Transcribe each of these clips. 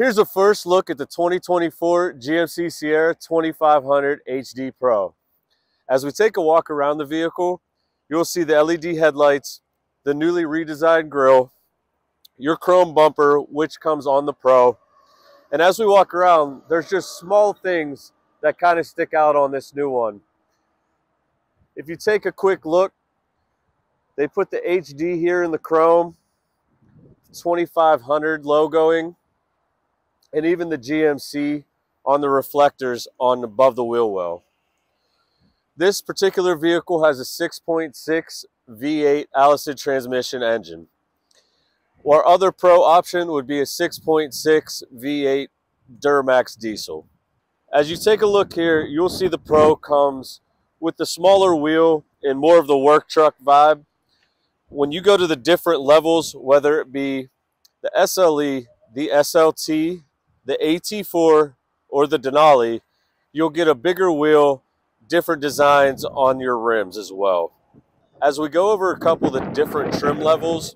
Here's a first look at the 2024 GMC Sierra 2500HD Pro. As we take a walk around the vehicle, you'll see the LED headlights, the newly redesigned grille, your chrome bumper, which comes on the Pro. And as we walk around, there's just small things that kind of stick out on this new one. If you take a quick look, they put the HD here in the chrome, 2500 logoing, and even the GMC on the reflectors on above the wheel well. This particular vehicle has a 6.6 V8 Allison transmission engine. Our other Pro option would be a 6.6 V8 Duramax diesel. As you take a look here, you'll see the Pro comes with the smaller wheel and more of the work truck vibe. When you go to the different levels, whether it be the SLE, the SLT, the AT4, or the Denali, you'll get a bigger wheel, different designs on your rims as well. As we go over a couple of the different trim levels,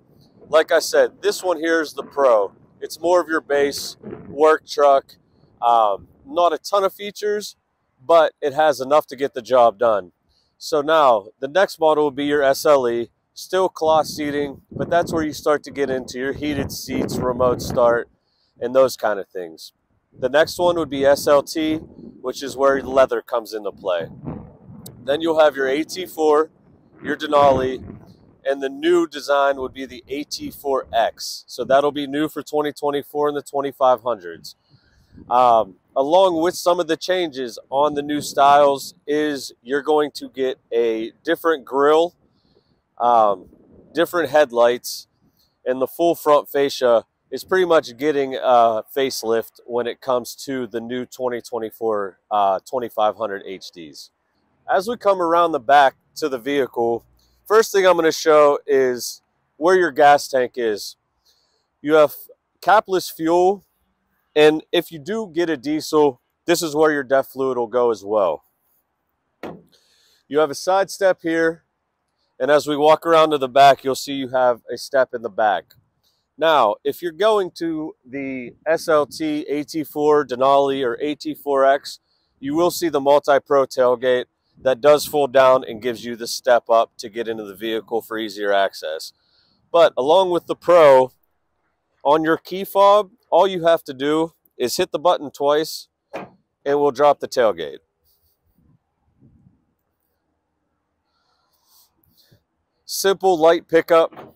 like I said, this one here is the Pro. It's more of your base work truck. Not a ton of features, but it has enough to get the job done. So now, the next model will be your SLE, still cloth seating, but that's where you start to get into your heated seats, remote start, and those kind of things. The next one would be SLT, which is where leather comes into play. Then you'll have your AT4, your Denali, and the new design would be the AT4X. So that'll be new for 2024 in the 2500s. Along with some of the changes on the new styles is you're going to get a different grille, different headlights, and the full front fascia is pretty much getting a facelift when it comes to the new 2024 2500 HDs. As we come around the back to the vehicle, first thing I'm going to show is where your gas tank is. You have capless fuel, and if you do get a diesel, this is where your DEF fluid will go as well. You have a side step here, and as we walk around to the back, you'll see you have a step in the back. Now, if you're going to the SLT, AT4, Denali, or AT4X, you will see the multi-pro tailgate that does fold down and gives you the step up to get into the vehicle for easier access. But along with the Pro, on your key fob, all you have to do is hit the button twice and we'll drop the tailgate. Simple light pickup,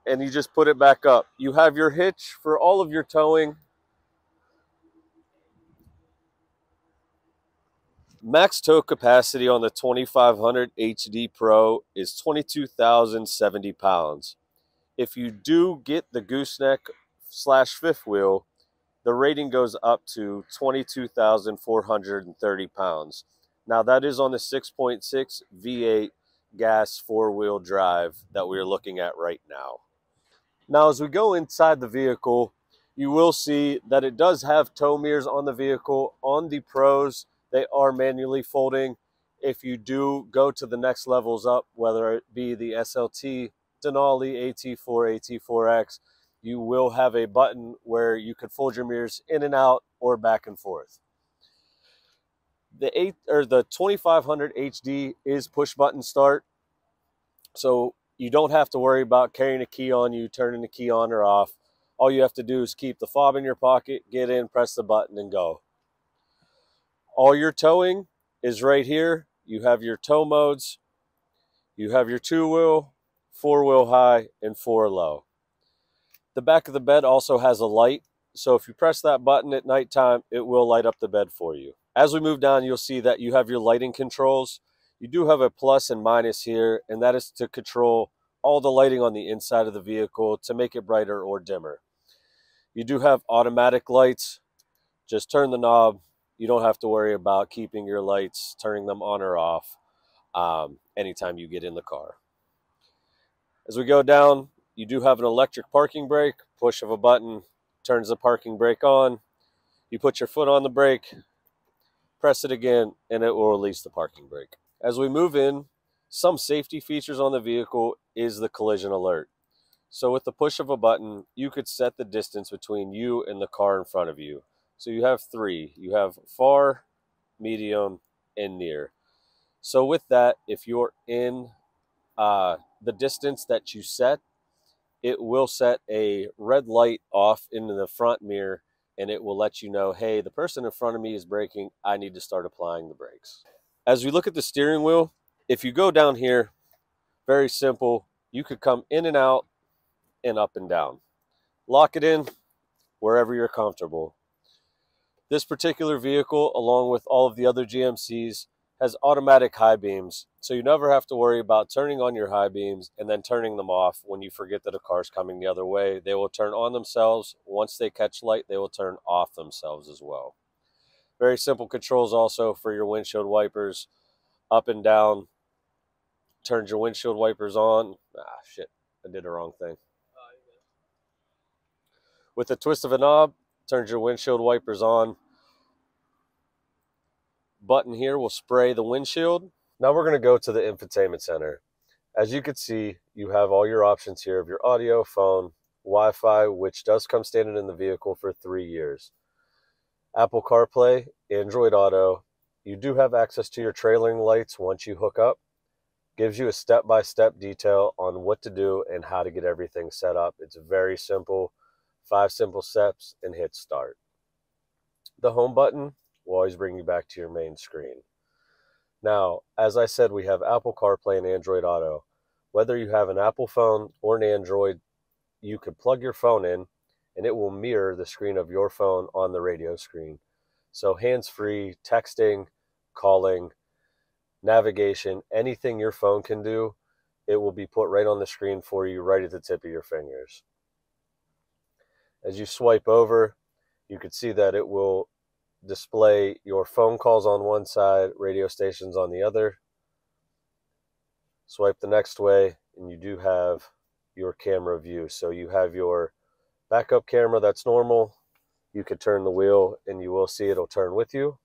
and you just put it back up. You have your hitch for all of your towing. Max tow capacity on the 2500 HD Pro is 22,070 pounds. If you do get the gooseneck / fifth wheel, the rating goes up to 22,430 pounds. Now that is on the 6.6 V8 gas four-wheel drive that we're looking at right now. Now, as we go inside the vehicle, you will see that it does have tow mirrors on the vehicle. On the Pros, they are manually folding. If you do go to the next levels up, whether it be the SLT, Denali, AT4, AT4X, you will have a button where you could fold your mirrors in and out or back and forth. The 2500 HD is push button start, so you don't have to worry about carrying a key on you, turning the key on or off. All you have to do is keep the fob in your pocket, get in, press the button, and go. All your towing is right here. You have your tow modes. You have your 2-wheel, 4-wheel high, and 4-low. The back of the bed also has a light, so if you press that button at nighttime, it will light up the bed for you. As we move down, you'll see that you have your lighting controls. You do have a plus and minus here, and that is to control all the lighting on the inside of the vehicle to make it brighter or dimmer. You do have automatic lights. Just turn the knob. You don't have to worry about keeping your lights, turning them on or off anytime you get in the car. As we go down, you do have an electric parking brake. Push of a button turns the parking brake on. You put your foot on the brake, press it again, and it will release the parking brake. As we move in, some safety features on the vehicle is the collision alert. So with the push of a button, you could set the distance between you and the car in front of you. So you have three. You have far, medium, and near. So with that, if you're in the distance that you set, it will set a red light off into the front mirror, and it will let you know, hey, the person in front of me is braking. I need to start applying the brakes. As we look at the steering wheel, if you go down here, very simple, you could come in and out and up and down. Lock it in wherever you're comfortable. This particular vehicle, along with all of the other GMCs, has automatic high beams, so you never have to worry about turning on your high beams and then turning them off when you forget that a car's coming the other way. They will turn on themselves. Once they catch light, they will turn off themselves as well. Very simple controls also for your windshield wipers. Up and down, turns your windshield wipers on. Ah, shit, I did the wrong thing. With the twist of a knob, turns your windshield wipers on. Button here will spray the windshield. Now we're going to go to the infotainment center. As you can see, you have all your options here of your audio, phone, Wi-Fi, which does come standard in the vehicle for 3 years. Apple CarPlay, Android Auto. You do have access to your trailing lights once you hook up. Gives you a step-by-step detail on what to do and how to get everything set up. It's very simple. 5 simple steps and hit start. The home button will always bring you back to your main screen. Now, as I said, we have Apple CarPlay and Android Auto. Whether you have an Apple phone or an Android, you could plug your phone in and it will mirror the screen of your phone on the radio screen. So hands-free, texting, calling, navigation, anything your phone can do, it will be put right on the screen for you, right at the tip of your fingers. As you swipe over, you can see that it will display your phone calls on one side, radio stations on the other. Swipe the next way, and you do have your camera view. So you have your backup camera that's normal. You could turn the wheel, and you will see it'll turn with you.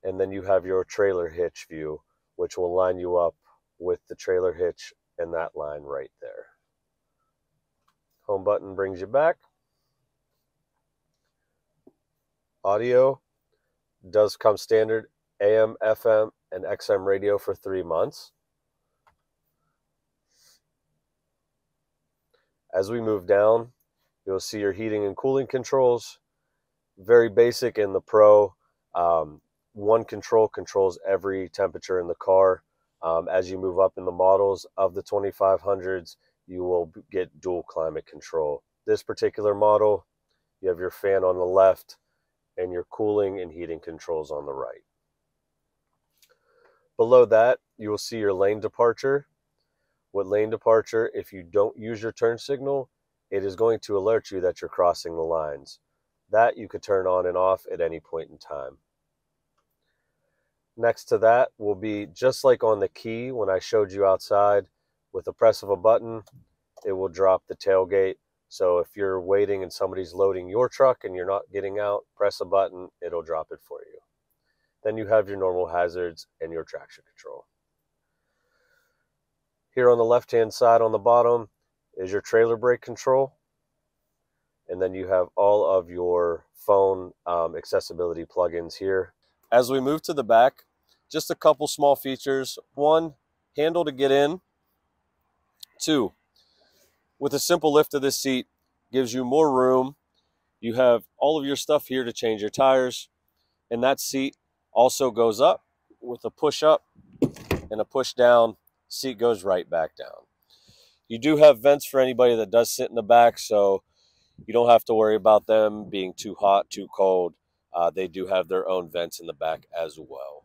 And then you have your trailer hitch view, which will line you up with the trailer hitch and that line right there. Home button brings you back. Audio does come standard AM, FM, and XM radio for 3 months. As we move down, you'll see your heating and cooling controls. Very basic in the Pro. One control controls every temperature in the car. As you move up in the models of the 2500s, you will get dual climate control. This particular model, you have your fan on the left and your cooling and heating controls on the right. Below that, you will see your lane departure. With lane departure, if you don't use your turn signal, it is going to alert you that you're crossing the lines. That you could turn on and off at any point in time. Next to that will be just like on the key when I showed you outside. With the press of a button, it will drop the tailgate. So if you're waiting and somebody's loading your truck and you're not getting out, press a button, it'll drop it for you. Then you have your normal hazards and your traction control. Here on the left-hand side on the bottom is your trailer brake control. And then you have all of your phone accessibility plugins here. As we move to the back, just a couple small features. 1, handle to get in. 2, with a simple lift of this seat, gives you more room. You have all of your stuff here to change your tires. And that seat also goes up with a push up and a push down. Seat goes right back down. You do have vents for anybody that does sit in the back, so you don't have to worry about them being too hot, too cold. They do have their own vents in the back as well.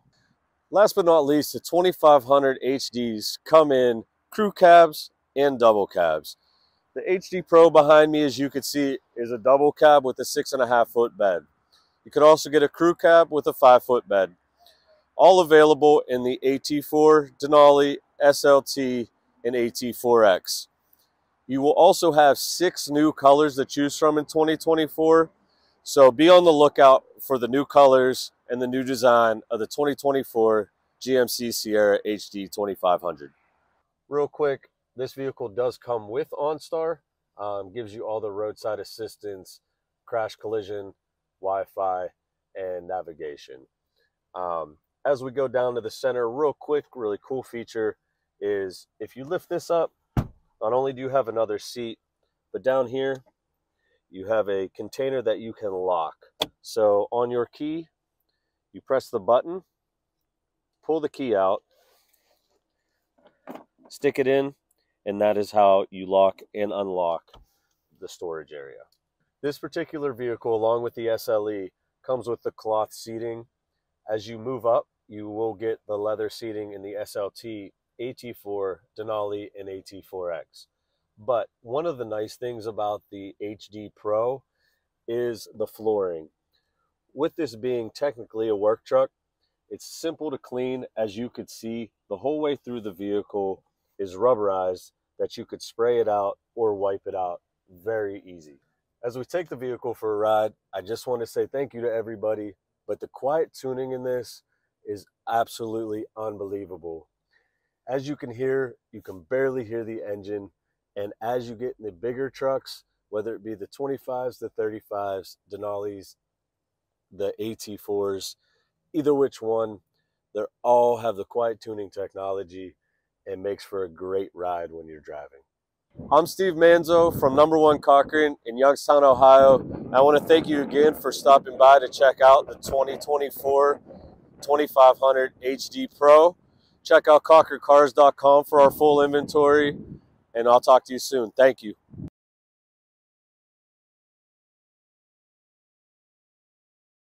Last but not least, the 2500HDs come in crew cabs and double cabs. The HD Pro behind me, as you can see, is a double cab with a 6.5-foot bed. You could also get a crew cab with a 5-foot bed. All available in the AT4, Denali, SLT, and AT4X. You will also have 6 new colors to choose from in 2024. So be on the lookout for the new colors and the new design of the 2024 GMC Sierra HD 2500. Real quick, This vehicle does come with OnStar, gives you all the roadside assistance, crash collision, Wi-Fi, and navigation. As we go down to the center, real quick, really cool feature is if you lift this up, not only do you have another seat, but down here, you have a container that you can lock. So on your key, you press the button, pull the key out, stick it in, and that is how you lock and unlock the storage area. This particular vehicle, along with the SLE, comes with the cloth seating. As you move up, you will get the leather seating in the SLT, AT4, Denali, and AT4X. But one of the nice things about the HD Pro is the flooring. With this being technically a work truck, it's simple to clean. As you could see, the whole way through the vehicle is rubberized that you could spray it out or wipe it out very easy. As we take the vehicle for a ride, I just want to say thank you to everybody, but the quiet tuning in this is absolutely unbelievable. As you can hear, you can barely hear the engine, and as you get in the bigger trucks, whether it be the 25s, the 35s, Denalis, the AT4s, either which one, they all have the quiet tuning technology and makes for a great ride when you're driving. I'm Steve Manzo from #1 Cochran in Youngstown, Ohio. I want to thank you again for stopping by to check out the 2024 2500 HD Pro. Check out CochranCars.com for our full inventory, and I'll talk to you soon. Thank you.